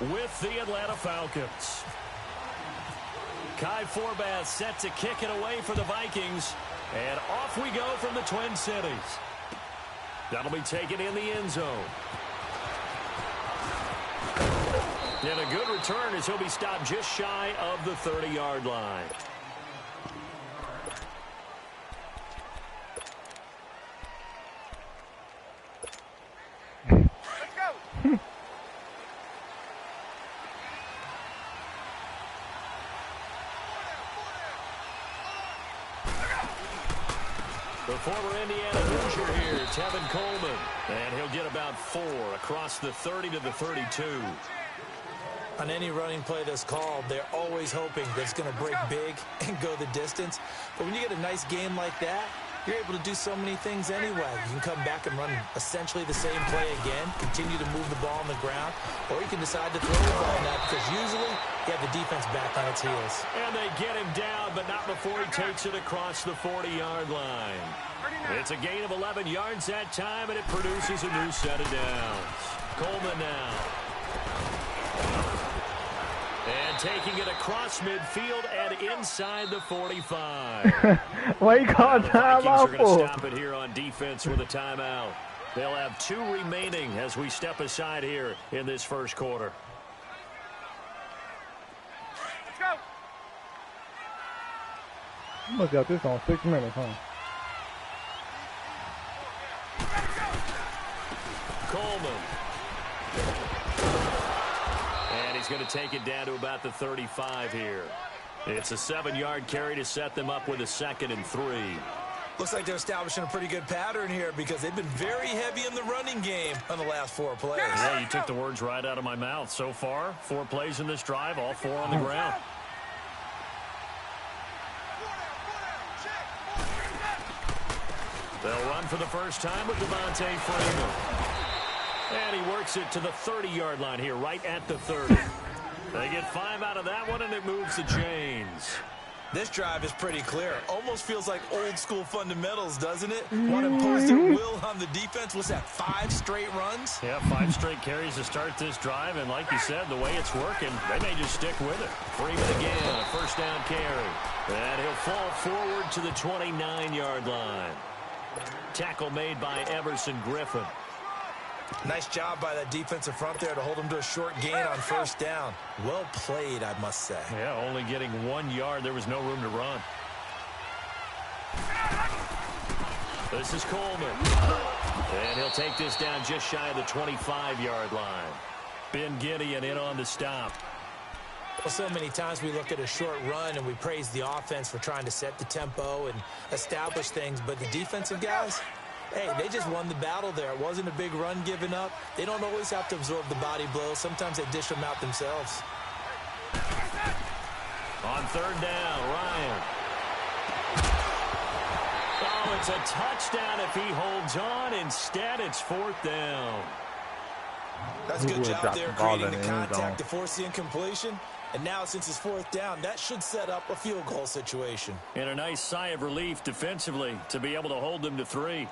with the Atlanta Falcons. Kai Forbath set to kick it away for the Vikings. And off we go from the Twin Cities. That'll be taken in the end zone. And a good return as he'll be stopped just shy of the 30-yard line. The former Indiana Hoosier here, Tevin Coleman. And he'll get about 4 across the 30 to the 32. On any running play that's called, they're always hoping that it's going to break big and go the distance. But when you get a nice game like that, you're able to do so many things anyway. You can come back and run essentially the same play again, continue to move the ball on the ground, or you can decide to throw the ball now because usually you have the defense back on its heels. And they get him down, but not before he takes it across the 40-yard line. It's a gain of 11 yards that time, and it produces a new set of downs. Coleman now. And taking it across midfield and inside the 45. Why you call The timeout Vikings are going to for? stop it here on defense with a timeout. They'll have 2 remaining as we step aside here in this first quarter. Let's go. You must got this on 6 minutes, huh? Coleman. And he's going to take it down to about the 35 here. It's a 7-yard carry to set them up with a 2nd and 3. Looks like they're establishing a pretty good pattern here because they've been very heavy in the running game on the last 4 plays. Yeah, you took the words right out of my mouth. So far, 4 plays in this drive, all 4 on the ground. They'll run for the first time with Devontae Freeman. And he works it to the 30-yard line here, right at the 30. They get 5 out of that one, and it moves the chains. This drive is pretty clear. Almost feels like old-school fundamentals, doesn't it? Want to impose their will on the defense. What's that, 5 straight runs? Yeah, 5 straight carries to start this drive, and like you said, the way it's working, they may just stick with it. Freeman again, a first down carry. And he'll fall forward to the 29-yard line. Tackle made by Everson Griffin. Nice job by that defensive front there to hold him to a short gain on first down. Well played, I must say. Yeah, only getting 1 yard. There was no room to run. This is Coleman. And he'll take this down just shy of the 25-yard line. Ben Gideon in on the stop. Well, so many times we look at a short run and we praise the offense for trying to set the tempo and establish things, but the defensive guys, hey, they just won the battle there. It wasn't a big run given up. They don't always have to absorb the body blows. Sometimes they dish them out themselves. On 3rd down, Ryan. Oh, it's a touchdown if he holds on. Instead, it's 4th down. That's a good job there creating the contact to force the incompletion. And now, since it's 4th down, that should set up a field goal situation. And a nice sigh of relief defensively to be able to hold them to 3.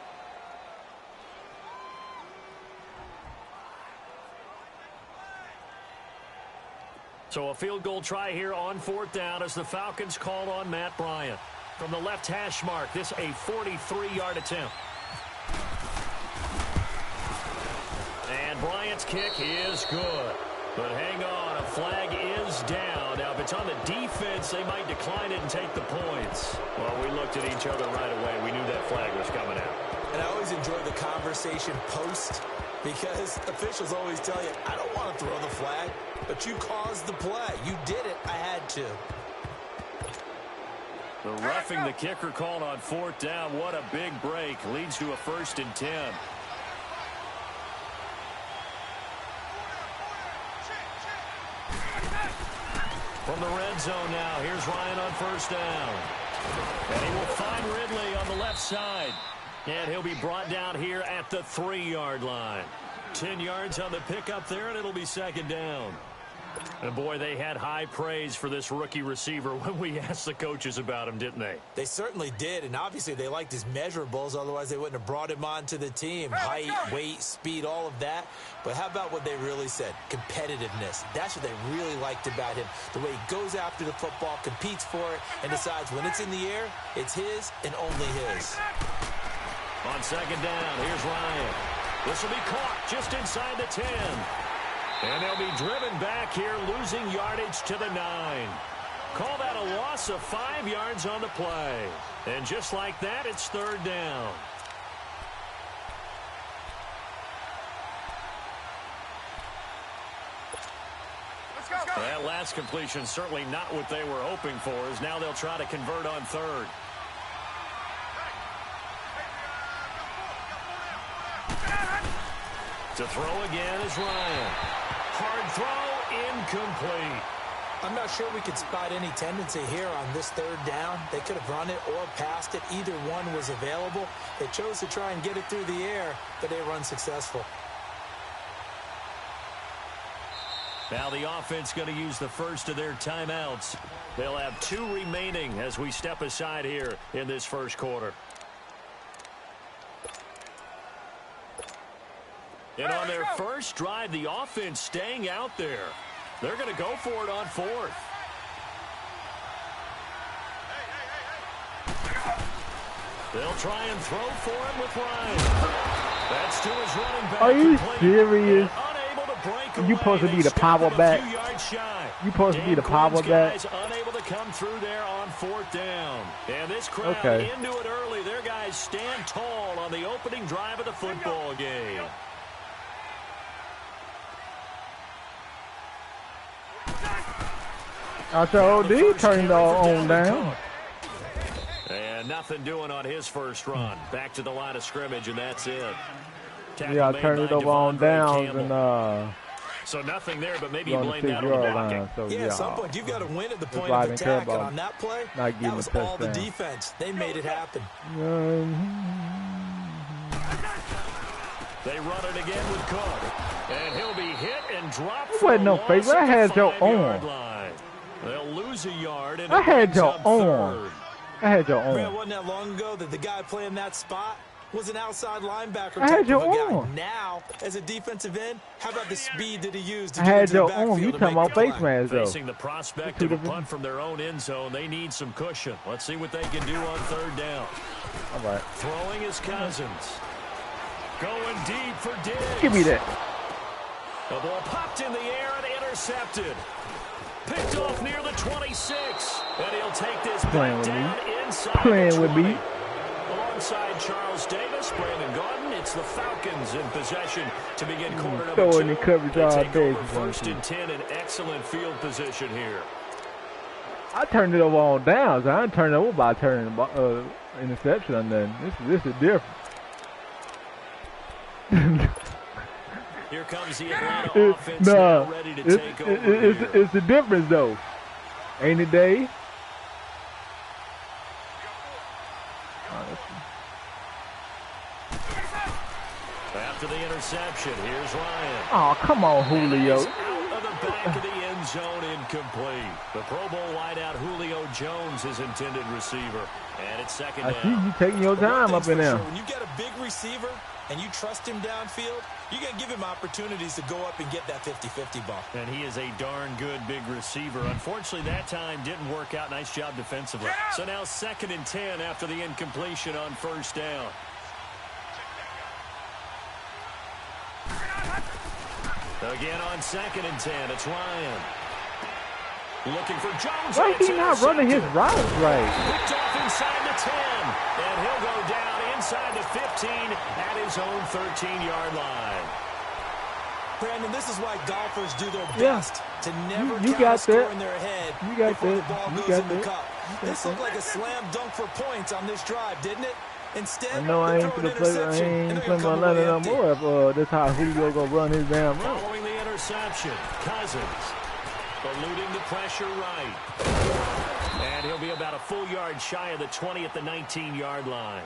So a field goal try here on 4th down as the Falcons call on Matt Bryant. From the left hash mark, this a 43-yard attempt. And Bryant's kick is good. But hang on, a flag is down. Now, if it's on the defense, they might decline it and take the points. Well, we looked at each other right away. We knew that flag was coming out. And I always enjoy the conversation post because officials always tell you, I don't want to throw the flag, but you caused the play. You did it. I had to. The roughing the kicker called on 4th down. What a big break. Leads to a 1st and 10. From the red zone now, here's Ryan on 1st down. And he will find Ridley on the left side. And he'll be brought down here at the 3-yard line. 10 yards on the pickup there, and it'll be 2nd down. And boy, they had high praise for this rookie receiver when we asked the coaches about him, didn't they? They certainly did, and obviously they liked his measurables. Otherwise, they wouldn't have brought him onto the team. Height, weight, speed, all of that. But how about what they really said? Competitiveness. That's what they really liked about him. The way he goes after the football, competes for it, and decides when it's in the air, it's his and only his. On second down, here's Ryan. This will be caught just inside the 10. And they'll be driven back here, losing yardage to the 9. Call that a loss of 5 yards on the play. And just like that, it's third down. That last completion certainly not what they were hoping for, as now they'll try to convert on third. To throw again is Ryan. Hard throw, incomplete. I'm not sure we could spot any tendency here on this third down. They could have run it or passed it. Either one was available. They chose to try and get it through the air, but they were unsuccessful. Now the offense going to use the first of their timeouts. They'll have 2 remaining as we step aside here in this first quarter. And on their first drive, the offense staying out there. They're going to go for it on fourth. They'll try and throw for him with Ryan. That's to his running back. Are you serious? Unable to break You supposed to be the power back. You supposed to be the power back. Unable to come through there on fourth down. And this crowd into it early. Their guys stand tall on the opening drive of the football game. After OD turned on down. And nothing doing on his first run. Back to the line of scrimmage, and that's it. Yeah, I turned it over on downs and so nothing there, but maybe you blame that on the blocking. So, yeah, at some point you've got to win at the point of attack, and on that play, that was all the defense. They made it happen. They run it again with Cook, and he'll be hit and dropped. There wasn't no favor. I had your arm. They'll lose a yard. And I had your arm. I had your arm. Man, it wasn't that long ago that the guy playing that spot was an outside linebacker I had type of a your guy. arm. Now, as a defensive end, how about the speed that he used to I get had into the your backfield arm. You to talking make about the face play? mask, though. Facing the prospect of a punt from their own end zone, they need some cushion. Let's see what they can do on third down. All right. Throwing his Cousins. Going deep for Diggs. Give me that. The ball popped in the air and intercepted. Picked off near the 26. And he'll take this back down inside Playing the 20. with me. Alongside Charles Davis, Brandon Gordon, it's the Falcons in possession to begin quarter number Throwing 2. the coverage They all take day. over first and 10, an excellent field position here. I turned it over on downs. I didn't turn it over by turning interception on nothing. This is different. Here comes the Atlanta offense now ready to take over. It's the difference, though. Ain't it, Dave? After the interception, here's Ryan. Oh, come on, Julio. Out of the back of the end zone, incomplete. The Pro Bowl wideout Julio Jones, his intended receiver. And it's second down. I see you taking your time up in there. Sure, when you get a big receiver and you trust him downfield, you got to give him opportunities to go up and get that 50-50 ball. And he is a darn good big receiver. Unfortunately, that time didn't work out. Nice job defensively. So now second and 10 after the incompletion on first down. Again on second and 10, it's Ryan. Looking for Jones. Why is he not running his route right? Picked off inside the 10. And he'll go down inside the 15 at his own 13-yard line. Brandon, this is why golfers do their best to never you count got a score that. in their head You got before that. the ball You goes got in the that. cup. This looked like a slam dunk for points on this drive, didn't it? Instead, I know I ain't gonna play. I ain't playing my Atlanta no more. If that's how Julio gonna run his damn route. Following the interception, Cousins eluding the pressure right. And he'll be about a full yard shy of the 20 at the 19-yard line.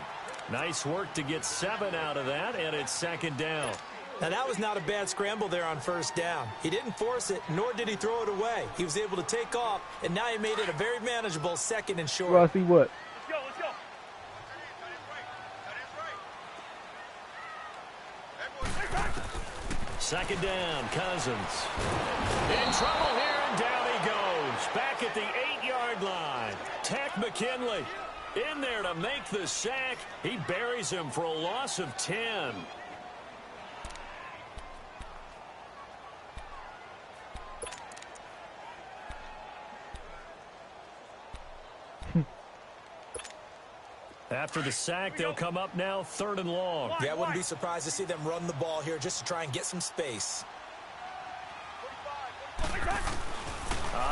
Nice work to get 7 out of that, and it's second down. Now, that was not a bad scramble there on first down. He didn't force it, nor did he throw it away. He was able to take off, and now he made it a very manageable 2nd and short. Well, I see what? Let's go. Second down, Cousins. In trouble here, and down he goes. Back at the 8-yard line. Tech McKinley in there to make the sack. He buries him for a loss of 10. After the sack, they'll come up now 3rd and long. Yeah, I wouldn't be surprised to see them run the ball here just to try and get some space.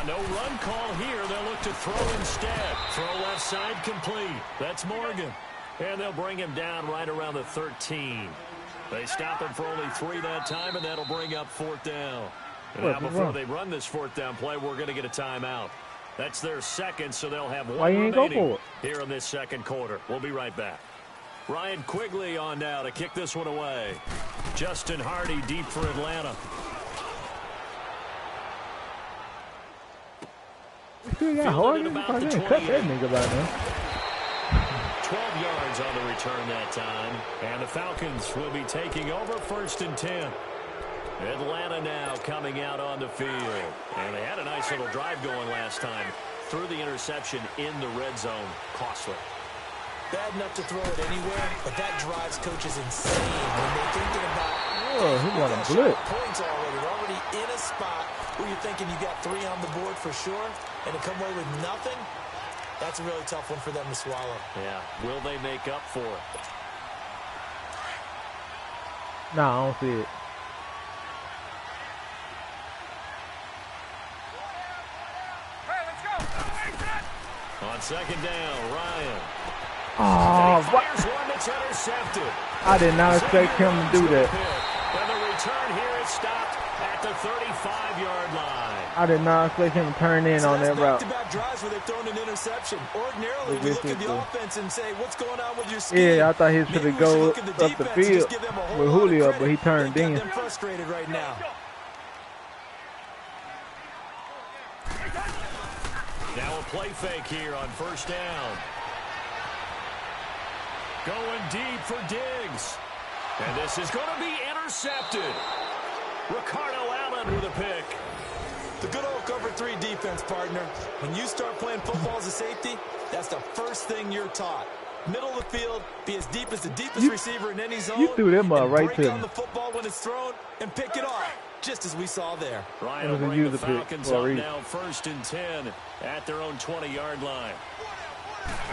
No run call here. They'll look to throw instead. Throw left side complete. That's Morgan. And they'll bring him down right around the 13. They stop him for only 3 that time, and that'll bring up 4th down. And now before they run this 4th down play, we're going to get a timeout. That's their 2nd, so they'll have 1 remaining here in this 2nd quarter. We'll be right back. Ryan Quigley on now to kick this one away. Justin Hardy deep for Atlanta. Fielded about the 20. 12 yards on the return that time. And the Falcons will be taking over 1st and 10. Atlanta now coming out on the field. And they had a nice little drive going last time. Threw the interception in the red zone. Costly. Bad enough to throw it anywhere, but that drives coaches insane when they're thinking about he got a blitz. Points already. They're already in a spot where you're thinking you got 3 on the board for sure, and to come away with nothing, that's a really tough one for them to swallow. Yeah. Will they make up for it? No, I don't see it. On 2nd down, Ryan. Oh, what? One that's intercepted. I did not expect him to do that. And the return here is stopped at the 35-yard line. I did not expect him to turn in on that route. Back-to-back drives where they've thrown an interception. Ordinarily, we look at the offense and say, what's going on with your scheme? Yeah, I thought he was going to go up the field with Julio, but he turned in. They're frustrated right now. Now a play fake here on 1st down. Going deep for Diggs. And this is going to be intercepted. Ricardo Allen with a pick. The good old cover 3 defense, partner. When you start playing football as a safety, that's the first thing you're taught. Middle of the field, be as deep as the deepest receiver in any zone. You threw them right break to on him. the football when it's thrown and pick it off, just as we saw there. Ryan will bring the Falcons up now 1st and 10 at their own 20-yard line.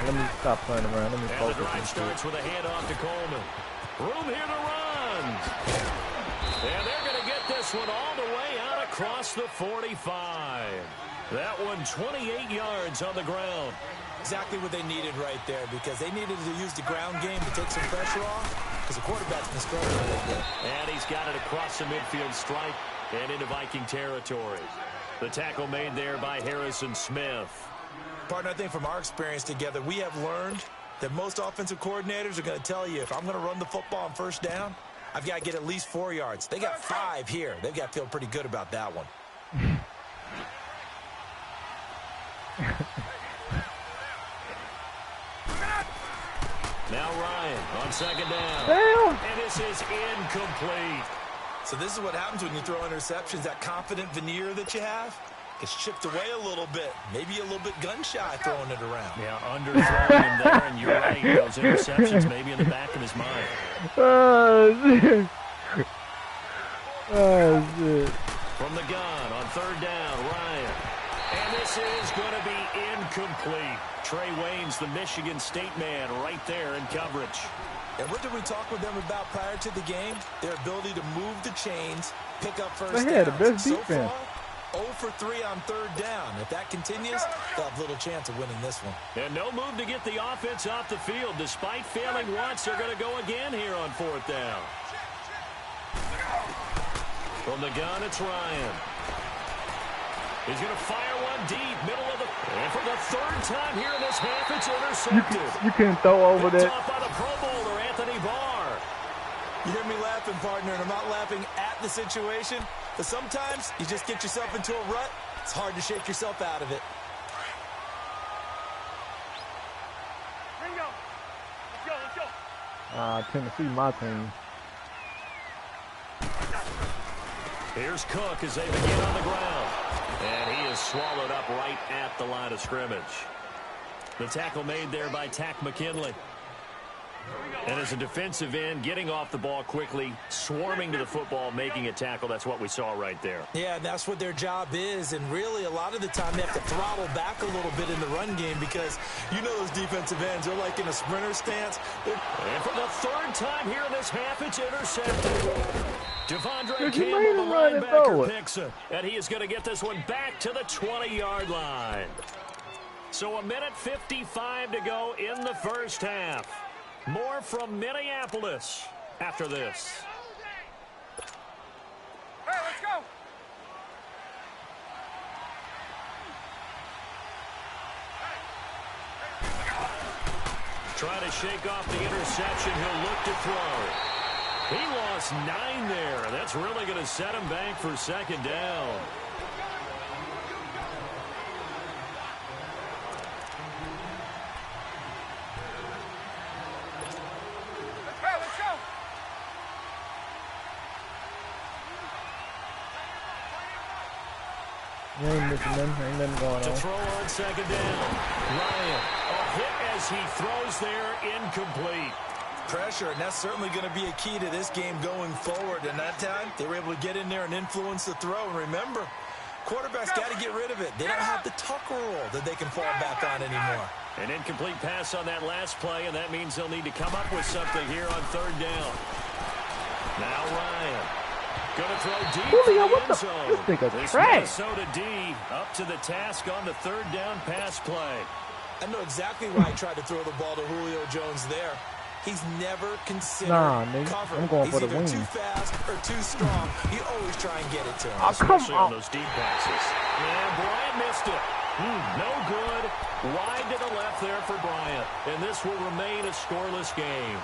Let me stop playing around. Let me focus. And the drive starts with a handoff to Coleman. Room here to run. And they're going to get this one all the way out across the 45. That one 28 yards on the ground. Exactly what they needed right there, because they needed to use the ground game to take some pressure off, because the quarterback's been struggling a little bit. And he's got it across the midfield stripe and into Viking territory. The tackle made there by Harrison Smith. Partner, I think from our experience together, we have learned that most offensive coordinators are going to tell you, if I'm going to run the football on 1st down, I've got to get at least 4 yards. They got 5 here. They've got to feel pretty good about that one. Now Ryan on 2nd down. Damn. And this is incomplete. So this is what happens when you throw interceptions. That confident veneer that you have gets chipped away a little bit. Maybe a little bit gun-shy throwing it around. Yeah, underthrowing him there, and you're right. Those interceptions maybe in the back of his mind. Oh, shit. Oh, shit. From the gun on 3rd down, Ryan. And this is going to be incomplete. Trey Waynes, the Michigan State man, right there in coverage. And what did we talk with them about prior to the game? Their ability to move the chains, pick up first downs. They had the best defense. So far, 0 for 3 on 3rd down. If that continues, they'll have little chance of winning this one. And no move to get the offense off the field. Despite failing once, they're going to go again here on 4th down. From the gun, it's Ryan. He's going to fire one deep, middle of the... And for the 3rd time here in this half, it's intercepted. You can throw over Picked that. off by the Pro Bowler, Anthony Barr. You hear me laughing, partner, and I'm not laughing at the situation, but sometimes you just get yourself into a rut. It's hard to shake yourself out of it. Tennessee, my team. Here's Cook as they begin on the ground. And he is swallowed up right at the line of scrimmage. The tackle made there by Tack McKinley. And as a defensive end, getting off the ball quickly, swarming to the football, making a tackle, that's what we saw right there. Yeah, that's what their job is, and really a lot of the time they have to throttle back a little bit in the run game because you know those defensive ends, they're like in a sprinter stance. And for the third time here in this half, it's intercepted. Devondre Campbell, the linebacker, picks it, and he is going to get this one back to the 20-yard line. So 1:55 to go in the first half. More from Minneapolis after this. Hey, let's go. Trying to shake off the interception. He'll look to throw. He lost 9 there. That's really going to set him back for second down. Ain't nothing going To on. throw on second down. Ryan, a hit as he throws there, incomplete. Pressure, and that's certainly going to be a key to this game going forward. And that time, they were able to get in there and influence the throw. And remember, quarterbacks got to get rid of it. They don't have the Tucker rule that they can fall back on anymore. An incomplete pass on that last play, and that means they'll need to come up with something here on third down. Now Ryan. Going to throw deep Julio, to the what end the? zone. This thing is This trash. Minnesota D up to the task on the third down pass play. I know exactly why he tried to throw the ball to Julio Jones there. He's never considered cover. I'm going He's for the either wing. too fast or too strong. You always try and get it to him. Oh, come Especially on on. those deep passes. And Bryant missed it. No good. Wide to the left there for Bryant. And this will remain a scoreless game.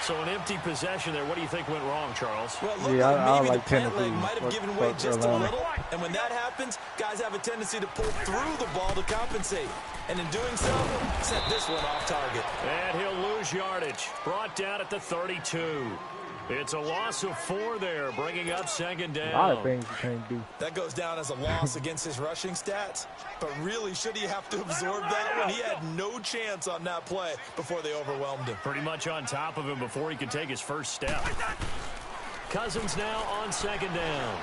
So an empty possession there. What do you think went wrong, Charles? Well, look Yeah, I maybe like the pant Tennessee. leg might have given way just a little. And when that happens, guys have a tendency to pull through the ball to compensate. And in doing so, set this one off target. And he'll lose yardage. Brought down at the 32. It's a loss of 4 there, bringing up second down. A lot of things you can't do. That goes down as a loss against his rushing stats. But really, should he have to absorb that one? He had no chance on that play before they overwhelmed him. Pretty much on top of him before he could take his first step. Cousins now on second down.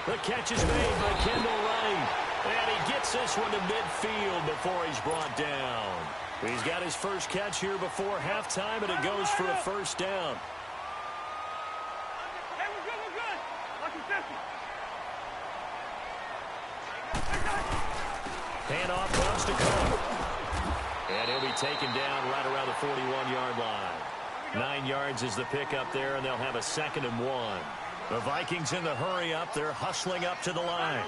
The catch is made by Kendall Wright. And he gets this one to midfield before he's brought down. He's got his first catch here before halftime, and it goes for a first down. Hey, we're good. Like consistent. Handoff comes to Cook. And he'll be taken down right around the 41-yard line. 9 yards is the pickup there, and they'll have a 2nd and 1. The Vikings in the hurry up. They're hustling up to the line.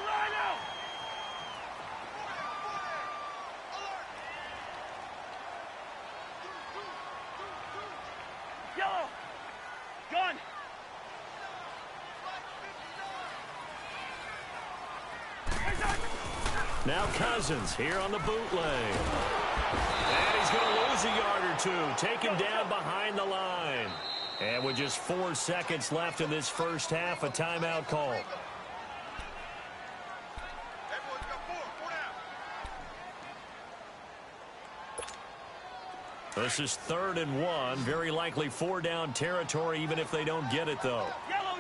Yellow. Gun. Now Cousins here on the bootleg. And he's going to lose a yard or 2. Take him down behind the line. And with just 4 seconds left in this first half, a timeout call. This is 3rd and 1. Very likely 4-down territory, even if they don't get it, though. Yellow.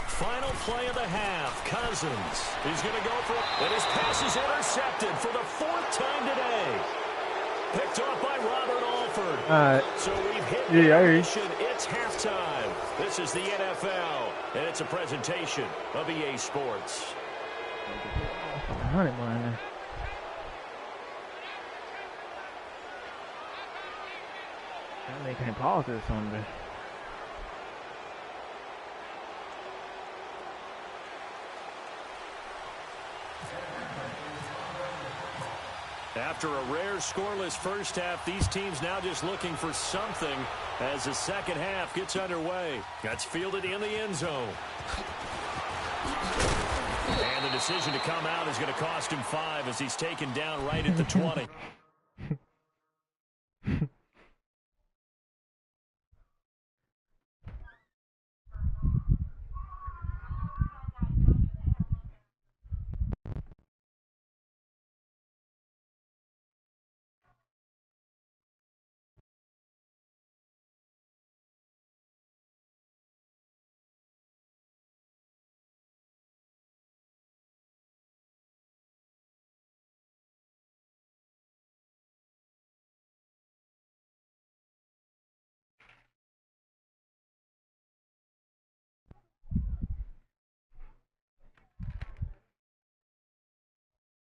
Final play of the half. Cousins is going to go for it. And his pass is intercepted for the 4th time today. Picked off by Robert Alford. So we've hit the intermission. It's halftime. This is the NFL, and it's a presentation of EA Sports. They can't pause this on this. After a rare scoreless first half, these teams now just looking for something as the second half gets underway. That's fielded in the end zone. And the decision to come out is going to cost him 5 as he's taken down right at the 20.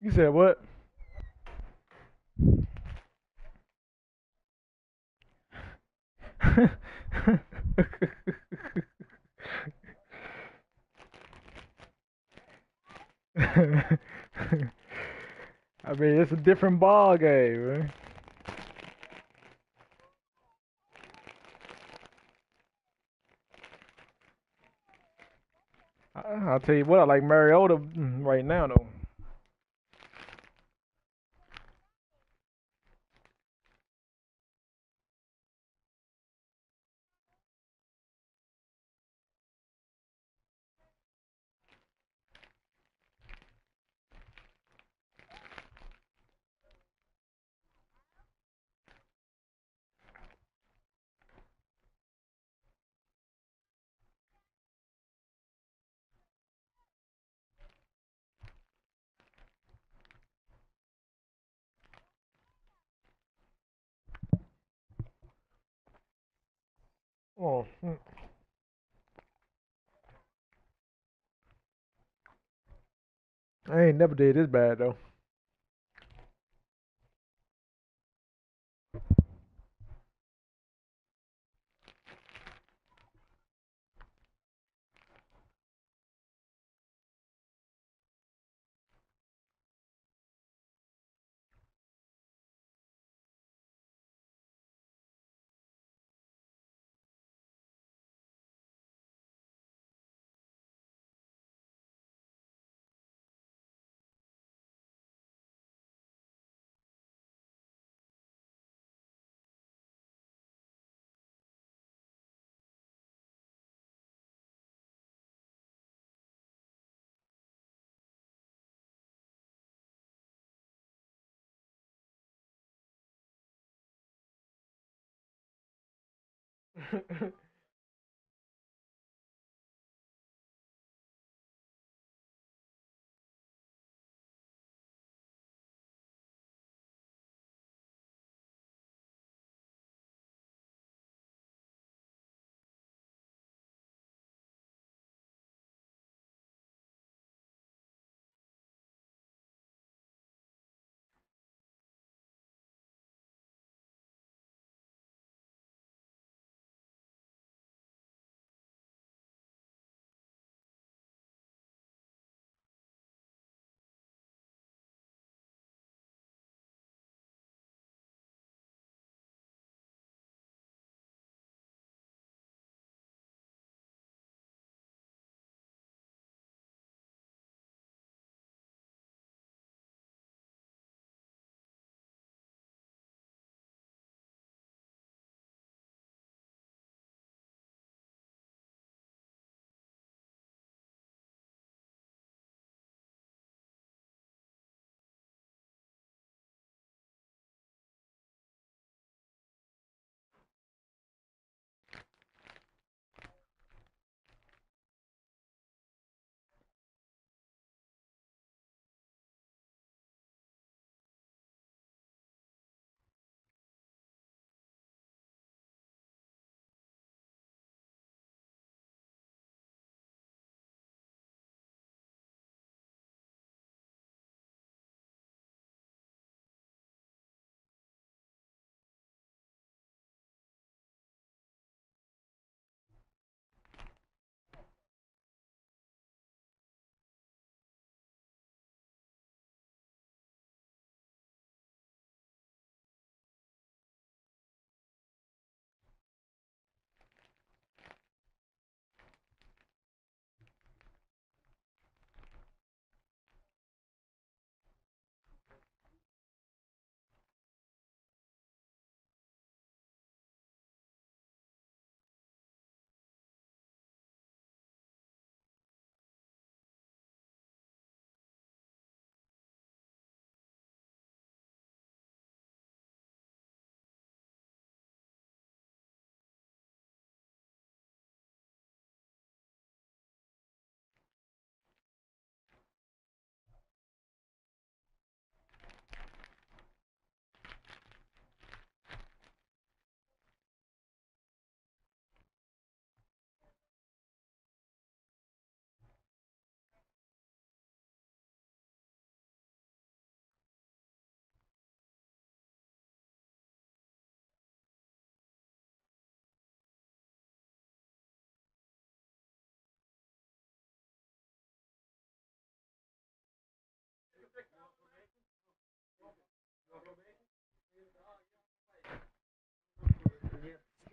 You said what? I mean, it's a different ball game, man. I'll tell you what, I like Mariota right now, though. Oh, I ain't never did this bad, though.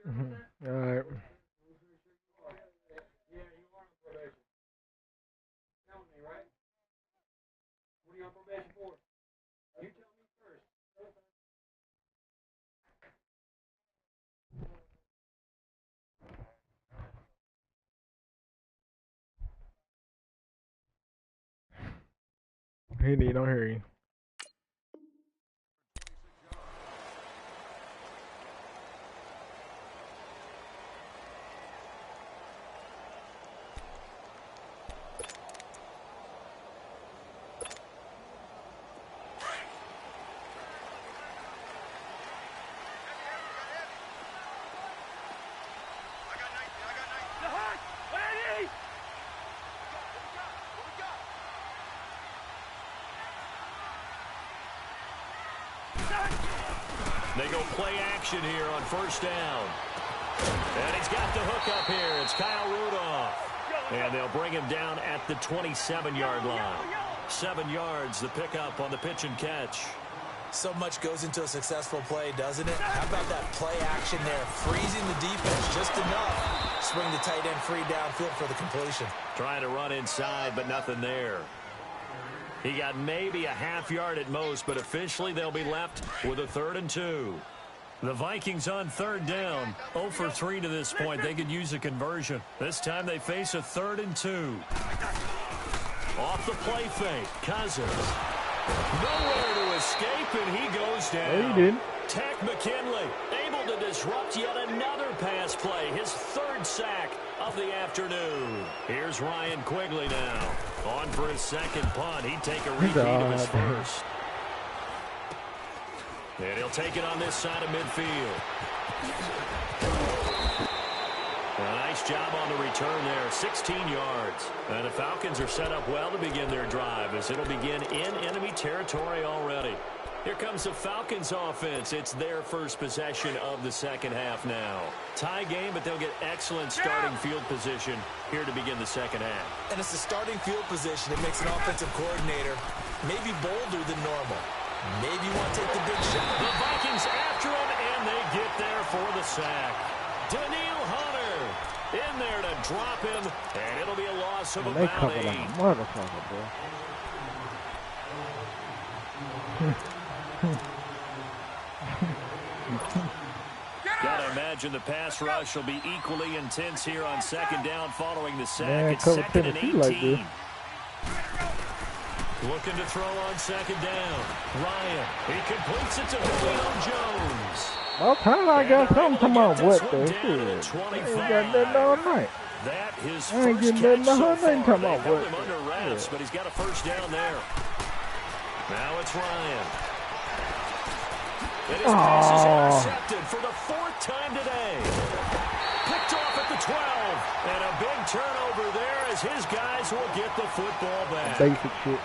All right. He don't hear you. They go play action here on first down. And he's got the hook up here. It's Kyle Rudolph. And they'll bring him down at the 27-yard line. 7 yards, the pickup on the pitch and catch. So much goes into a successful play, doesn't it? How about that play action there? Freezing the defense just enough. Swing the tight end free downfield for the completion. Trying to run inside, but nothing there. He got maybe a half yard at most, but officially they'll be left with a 3rd and 2. The Vikings on 3rd down. 0 for 3 to this point. They could use a conversion. This time they face a 3rd and 2. Off the play fake. Cousins. Nowhere to escape, and he goes down. No, he didn't. Tech McKinley able to disrupt yet another pass play. His 3rd sack of the afternoon. Here's Ryan Quigley now. On for his 2nd punt. He'd take a repeat of his 1st. And he'll take it on this side of midfield. A nice job on the return there. 16 yards. And the Falcons are set up well to begin their drive as it'll begin in enemy territory already. Here comes the Falcons offense. It's their first possession of the second half now. Tie game, but they'll get excellent starting field position here to begin the second half. And it's the starting field position that makes an offensive coordinator maybe bolder than normal. Maybe you want to take the big shot. The Vikings after him, and they get there for the sack. Daniil Hunter in there to drop him, and it'll be a loss of They about covered 8. like a motherfucker, bro. Gotta imagine the pass rush will be equally intense here on 2nd down following the sack. Man, It's cover 2nd and Tennessee 18. like this. Looking to throw on 2nd down. Ryan, he completes it to Julio Jones. Well, time I got something come on. What the shit? I ain't 25. got nothing all night. That his I ain't first getting catch nothing so on nothing far. come They on. held What? him under wraps, but he's got a 1st down there. Now it's Ryan. And his pass is intercepted for the 4th time today. Picked off at the 12. And a big turnover there as his guys will get the football back. Basic shit.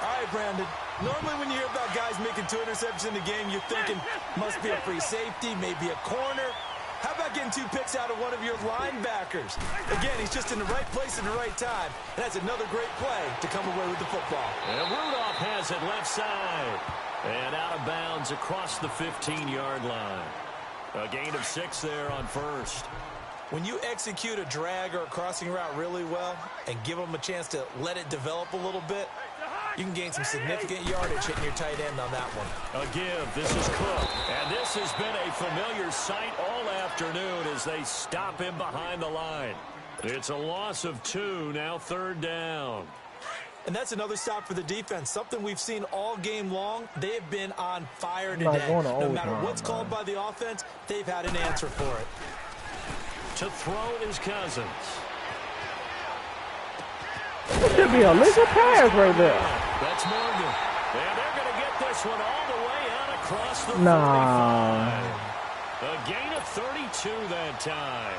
All right, Brandon. Normally when you hear about guys making 2 interceptions in the game, you're thinking must be a free safety, maybe a corner. How about getting 2 picks out of one of your linebackers? Again, he's just in the right place at the right time. And that's another great play to come away with the football. And Rudolph has it left side. And out of bounds across the 15-yard line. A gain of 6 there on 1st. When you execute a drag or a crossing route really well and give them a chance to let it develop a little bit, you can gain some significant yardage hitting your tight end on that one. A give. This is Cook. And this has been a familiar sight all afternoon as they stop him behind the line. It's a loss of 2, now 3rd down. And that's another stop for the defense. Something we've seen all game long. They have been on fire today. No matter what's called by the offense, they've had an answer for it. To throw is Cousins. It should be a legal pass right there. That's Morgan. And they're going to get this one all the way out across the 45. A gain of 32 that time.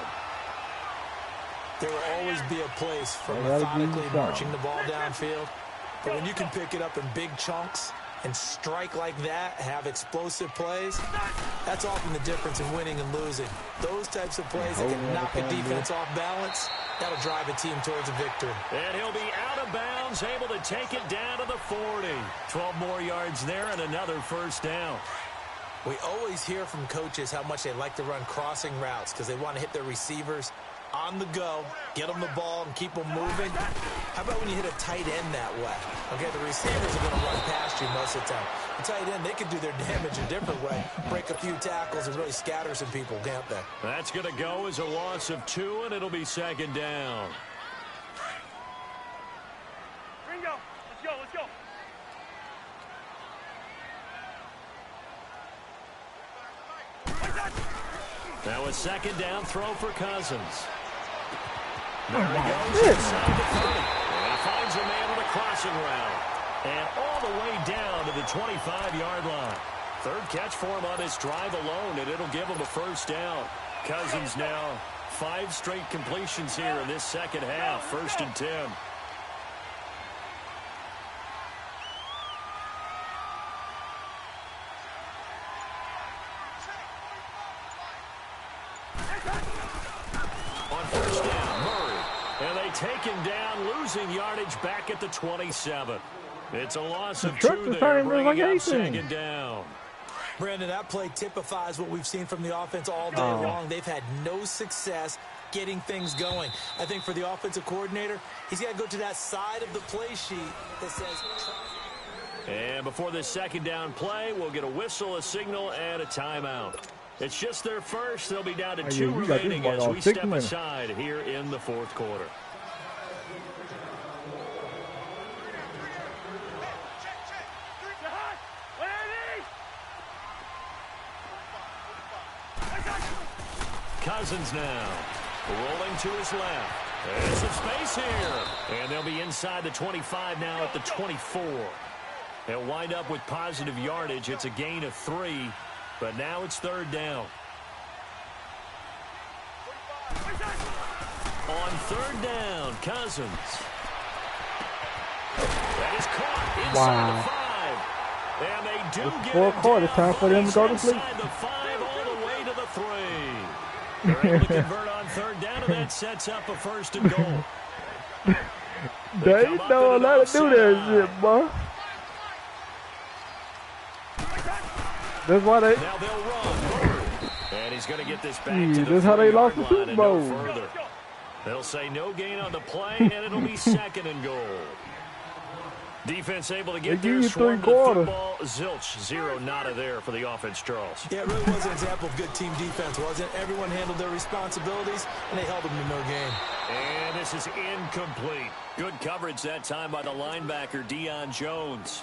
There will always be a place for methodically marching the ball downfield. But when you can pick it up in big chunks and strike like that, have explosive plays, that's often the difference in winning and losing. Those types of plays that can knock a defense off balance, that'll drive a team towards a victory. And he'll be out of bounds, able to take it down to the 40. 12 more yards there and another 1st down. We always hear from coaches how much they like to run crossing routes because they want to hit their receivers on the go, get them the ball, and keep them moving. How about when you hit a tight end that way? Okay, the receivers are going to run past you most of the time. The tight end, they can do their damage a different way, break a few tackles and really scatter some people, can't they? That's going to go as a loss of 2, and it'll be second down. Ringo, let's go, let's go. Now a second down throw for Cousins. There he goes inside the 30. And he finds a man on a crossing route. And all the way down to the 25-yard line. Third catch for him on this drive alone, and it'll give him a first down. Cousins now 5 straight completions here in this second half. 1st and 10. On first down, Murray. And they take him down, losing yardage back at the 27. It's a loss of 2 there, bringing up second down. Brandon, that play typifies what we've seen from the offense all day long. They've had no success getting things going. I think for the offensive coordinator, he's got to go to that side of the play sheet that says... And before this second down play, we'll get a whistle, a signal, and a timeout. It's just their first. They'll be down to 2 remaining as we step aside here in the 4th quarter. Cousins now rolling to his left. There's some space here. And they'll be inside the 25 now at the 24. They'll wind up with positive yardage. It's a gain of 3, but now it's 3rd down. On 3rd down, Cousins. That is caught inside the 5. And they do get it down. It's time for them to go to sleep. Inside the 5 all the way to the 3. They're able to convert on 3rd down, and that sets up a 1st and goal. They don't let it do that shit, boy. That's why they... Now they'll run. And he's going to get this back to the that's how they lost the 3-yard Super line Bowl. and no further. They'll say no gain on the play, and it'll be 2nd and goal. Defense able to get there, swarm the football. Zilch, 0 nada there for the offense, Charles. Yeah, it really was an example of good team defense, wasn't it? Everyone handled their responsibilities, and they held them to no gain. And this is incomplete. Good coverage that time by the linebacker, Deion Jones.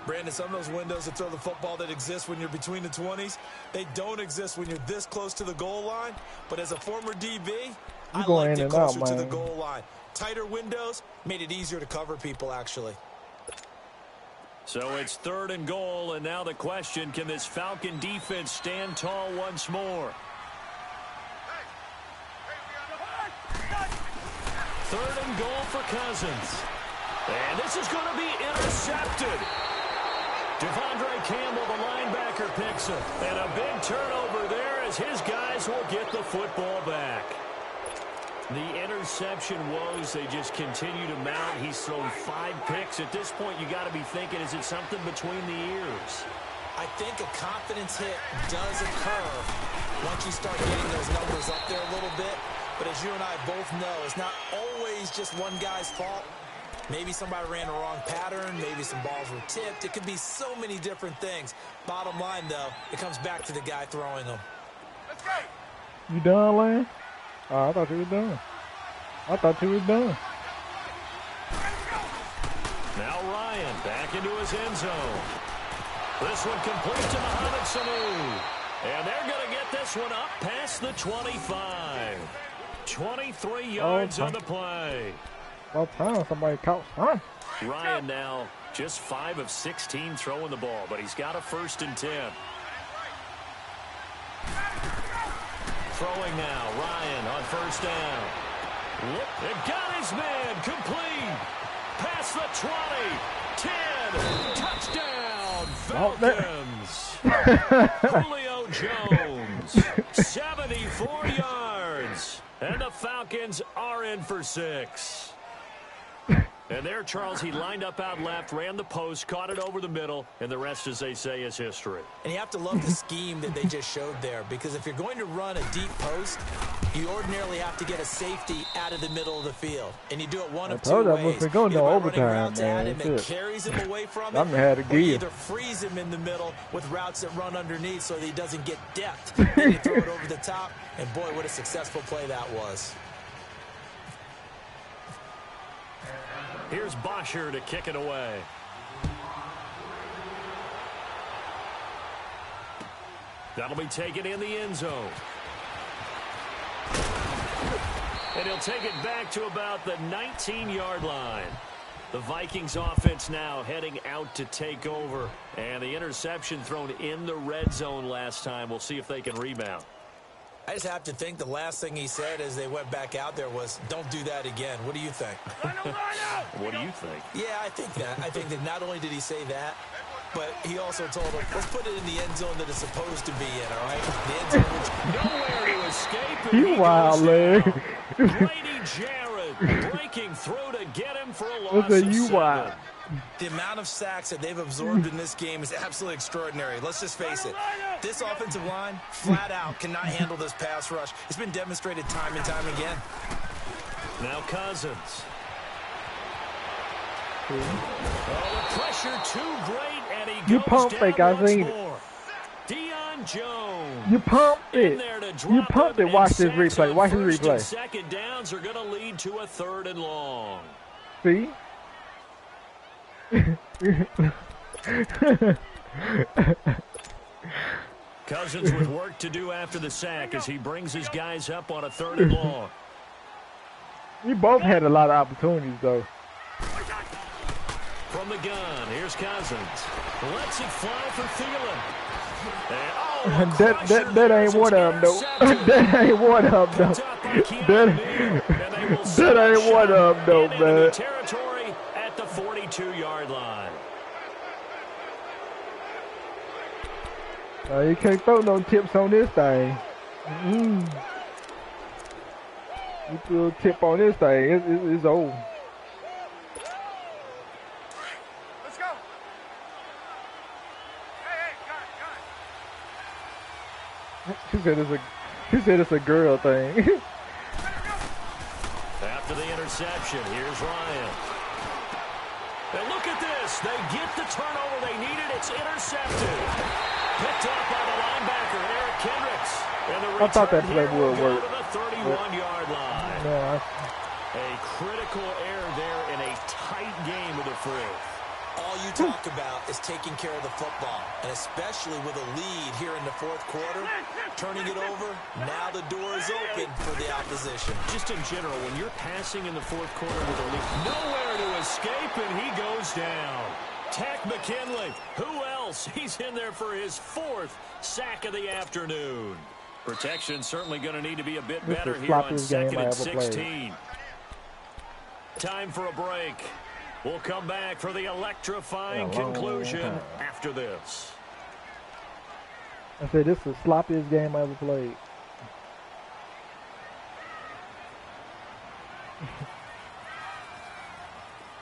Brandon, some of those windows to throw the football that exist when you're between the 20s, they don't exist when you're this close to the goal line. But as a former DB, I liked it closer to the goal line. Tighter windows made it easier to cover people, actually. So it's 3rd and goal, and now the question, can this Falcon defense stand tall once more? 3rd and goal for Cousins. And this is going to be intercepted. Devondre Campbell, the linebacker, picks it. And a big turnover there as his guys will get the football back. The interception woes, they just continue to mount. He's thrown 5 picks. At this point, you got to be thinking, is it something between the ears? I think a confidence hit does occur once you start getting those numbers up there a little bit. But as you and I both know, it's not always just one guy's fault. Maybe somebody ran the wrong pattern. Maybe some balls were tipped. It could be so many different things. Bottom line, though, it comes back to the guy throwing them. Let's go. You done, Lane? Oh, I thought you was done. I thought you was done. Now Ryan back into his end zone. This one complete to Mohamed Sanu. And they're going to get this one up past the 25. 23 yards on the play. About time somebody caught some. Ryan now just 5 of 16 throwing the ball, but he's got a 1st and 10. Throwing now, Ryan on 1st down. It got his man complete. Past the 20. 10. Touchdown, Falcons. Julio Jones, 74 yards. And the Falcons are in for 6. And there, Charles, he lined up out left, ran the post, caught it over the middle, and the rest, as they say, is history. And you have to love the scheme that they just showed there, because if you're going to run a deep post, you ordinarily have to get a safety out of the middle of the field. And you do it one of two ways. Either by running routes at him that carries him away from it, or you either freeze him in the middle with routes that run underneath so that he doesn't get depth. Then you throw it over the top, and boy, what a successful play that was. Here's Bosher to kick it away. That'll be taken in the end zone. And he'll take it back to about the 19-yard line. The Vikings offense now heading out to take over. And the interception thrown in the red zone last time. We'll see if they can rebound. I just have to think the last thing he said as they went back out there was, don't do that again. What do you think? What do you think? Yeah, I think that. I think that not only did he say that, but he also told him, let's put it in the end zone that it's supposed to be in, all right? The end zone which nowhere to escape. You wild, leg. Grady Jarrett breaking through to get him for a loss of 7. The amount of sacks that they've absorbed in this game is absolutely extraordinary. Let's just face it. This offensive line, flat out, cannot handle this pass rush. It's been demonstrated time and time again. Now Cousins. Oh, the pressure too great, and he goes pump down fake, I once seen more. Deion Jones. You pumped it. You pumped it. Watch this replay. Watch this replay. Second downs are going to lead to a 3rd and long. See? Cousins with work to do after the sack as he brings his guys up on a 3rd and long. You both had a lot of opportunities, though. From the gun, here's Cousins. Lets it fly for Thielen. And, that ain't one of them, though. That ain't one of them, though. That ain't one of them, though, man. Territory at the 42-yard line. You can't throw no tips on this thing. You throw a tip on this thing, it's old. Let's go. Hey, got it. She said it's a girl thing. After the interception, here's Ryan. And look at this. They get the turnover they needed. It's intercepted. Picked up by the linebacker, Eric Kendricks. And the I thought that play would work. To the 31-yard line. No, a critical error there in a tight game of the 4th. All you talk about is taking care of the football, and especially with a lead here in the 4th quarter, turning it over, now the door is open for the opposition. Just in general, when you're passing in the 4th quarter with a lead, nowhere to escape, and he goes down. Tech McKinley, who else? He's in there for his 4th sack of the afternoon. Protection certainly going to need to be a bit better here on 2nd and 16. Time for a break. We'll come back for the electrifying conclusion after this. I said this is the sloppiest game I ever played.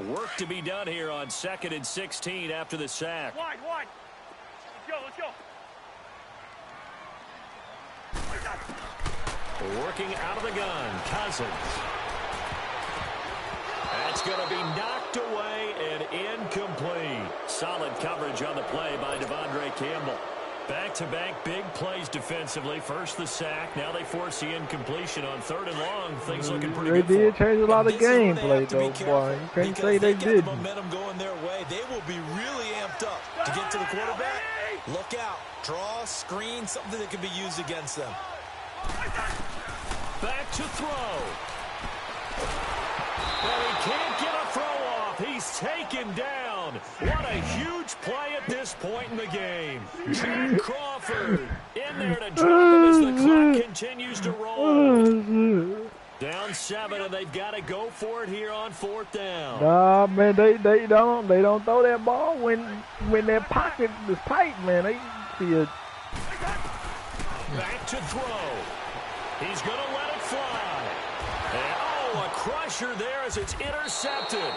Work to be done here on 2nd and 16 after the sack. Wide. Let's go. Working out of the gun, Cousins. That's going to be knocked away and incomplete. Solid coverage on the play by Devondre Campbell. Back-to-back big plays defensively. First the sack. Now they force the incompletion on 3rd and long. Things looking pretty good. They did change a lot of gameplay, though, boy. You can't say they didn't. The momentum going their way. They will be really amped up to get to the quarterback. Look out. Draw, screen, something that can be used against them. Back to throw. Well, he can't get a throw off. He's taken down. What a huge play at this point in the game. Jack Crawford in there to drop him as the clock continues to roll. Down 7, and they've got to go for it here on 4th down. Nah, man, they don't throw that ball when their pocket is tight, man. They see it. Back to throw. He's going to let it fly. And, a crusher there as it's intercepted.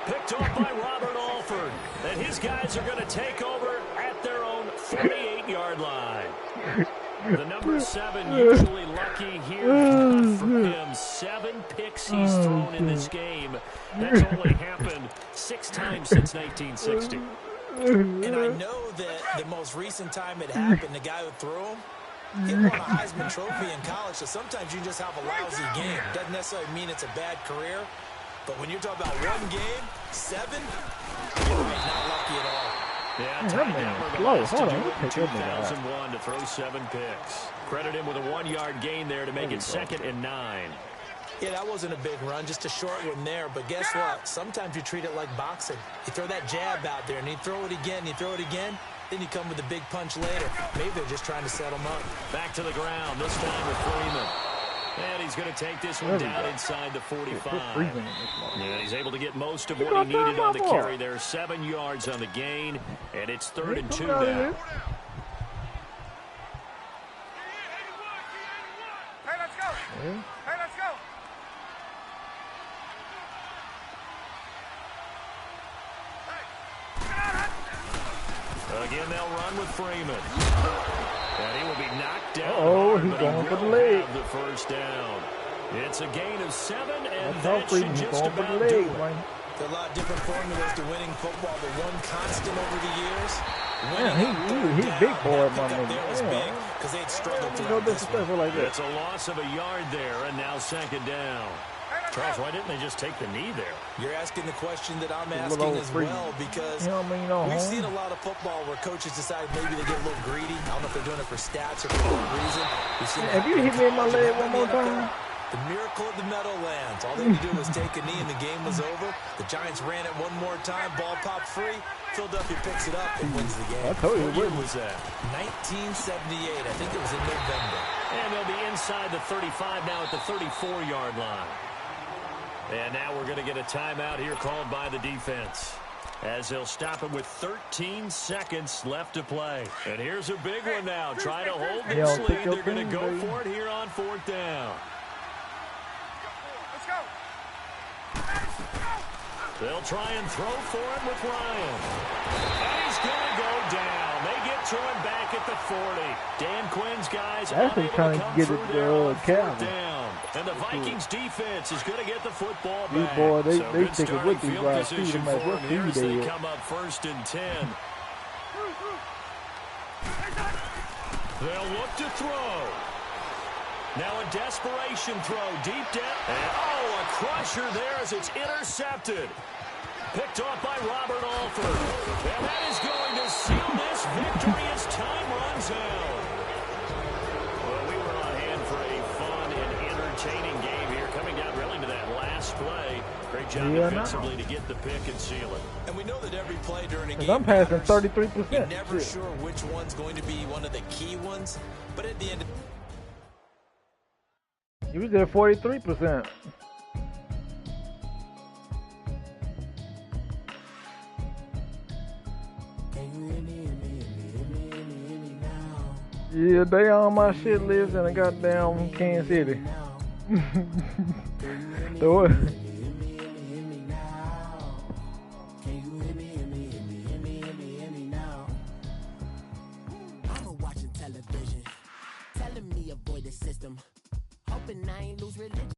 Picked off by Robert Alford. And his guys are going to take over at their own 48-yard line. The number 7 usually lucky here. Not for him. 7 picks he's thrown in this game. That's only happened 6 times since 1960. And I know that the most recent time it happened, the guy who threw him, he won a Heisman Trophy in college, so sometimes you just have a lousy game. Doesn't necessarily mean it's a bad career, but when you're talking about one game, 7, not lucky at all. Yeah, tied down with the last to do it in 2001 to throw 7 picks. Credit him with a 1-yard gain there to make it 2nd and 9. Yeah, that wasn't a big run, just a short one there. But guess what? Sometimes you treat it like boxing. You throw that jab out there, and you throw it again, then you come with a big punch later. Maybe they're just trying to set him up. Back to the ground, this time with Freeman. And he's going to take this one down inside the 45. And he's able to get most of what he needed on the carry there. 7 yards on the gain, and it's 3rd and 2 now. Hey, let's go. Hey, let's go. Again, they'll run with Freeman. And he will be knocked down. Oh, he's going for the leg. The first down. It's a gain of 7, and That's that should just about do it. There are a lot of different formulas to winning football, but one constant over the years. He's big boy, my nigga. There was big because they'd struggled to no disrespectful like that. It's a loss of a yard there, and now 2nd down. Charles, why didn't they just take the knee there? You're asking the question that I'm asking as well, because we've seen a lot of football where coaches decide maybe they get a little greedy. I don't know if they're doing it for stats or for what reason. If you hit me in my leg one more time. The miracle of the Meadowlands. All they had to do was take a knee and the game was over. The Giants ran it one more time. Ball popped free. Philadelphia picks it up and wins the game. I told you, what year was that? 1978. I think it was in November. And they'll be inside the 35 now at the 34-yard line. And now we're going to get a timeout here called by the defense, as they'll stop him with 13 seconds left to play. And here's a big one now. Trying to hold this lead. They're going to go for it here on 4th down. Let's go. They'll try and throw for it with Ryan. And he's going to go down. They get to him back at the 40. Dan Quinn's guys actually trying to get it to Calvin. And the Vikings defense is going to get the football back. Boy, they so stick it with these guys. They come up 1st and 10. They'll look to throw. Now a desperation throw deep down. And a crusher there as it's intercepted. Picked off by Robert Alford. And that is going to seal this victory as time runs out. Well, we were on hand for a fun and entertaining game here, coming down really to that last play. Great job defensively to get the pick and seal it. And we know that every play during a game, I'm passing 33%. You're never sure which one's going to be one of the key ones, but at the end of you was at 43%. Yeah, they on my shit list in the goddamn Kansas City. Throw it. I'm watching television, telling me avoid the system, hoping I ain't lose religion.